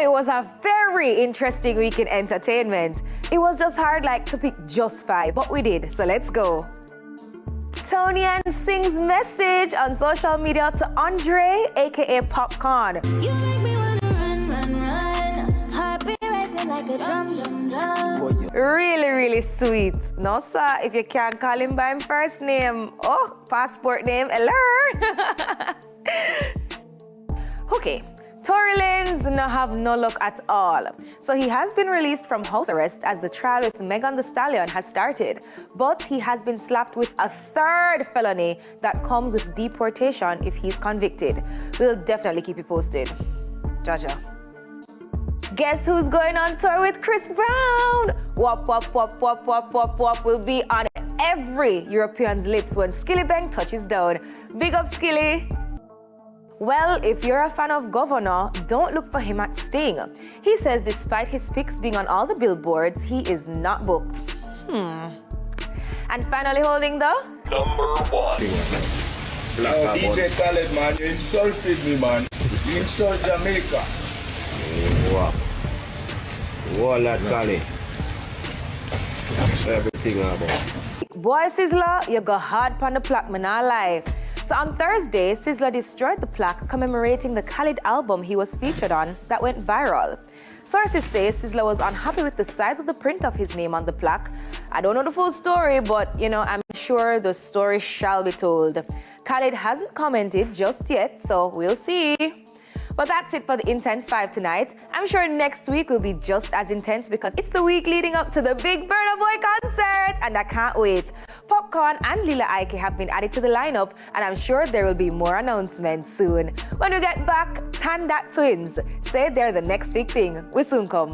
it was a very interesting week in entertainment. It was just hard to pick just 5, but we did, so let's go. Tony Ann sings message on social media to Andre, aka Popcorn. You make me wanna run, run, run. Heart be racing like a drum, drum, drum. Really, really sweet. No, sir, if you can't call him by his first name. Oh, passport name, hello. Okay, Tory Lanez no have no luck at all. So he has been released from house arrest as the trial with Megan Thee Stallion has started. But he has been slapped with a 3rd felony that comes with deportation if he's convicted. We'll definitely keep you posted. Jaja. Guess who's going on tour with Chris Brown? Wop, wop, wop, wop, wop, wop, wop will be on every European's lips when Skilly Bang touches down. Big up, Skilly. Well, if you're a fan of Governor, don't look for him at Sting. He says despite his pics being on all the billboards, he is not booked. And finally holding the number 1. DJ Khaled, man, you insulted me, man. You insult Jamaica. Wow. All that Khaled. Everything about. Boy, Sizzler, you go hard pon the plaque, man, I lie. So on Thursday, Sizzler destroyed the plaque commemorating the Khaled album he was featured on that went viral. Sources say Sizzler was unhappy with the size of the print of his name on the plaque. I don't know the full story, but I'm sure the story shall be told. Khaled hasn't commented just yet, so we'll see. But that's it for the Intense 5 tonight. I'm sure next week will be just as intense because it's the week leading up to the big Burna Boy concert, and I can't wait. Popcorn and Lila Ike have been added to the lineup, and I'm sure there will be more announcements soon. When we get back, Tandat Twins say they're the next big thing. We soon come.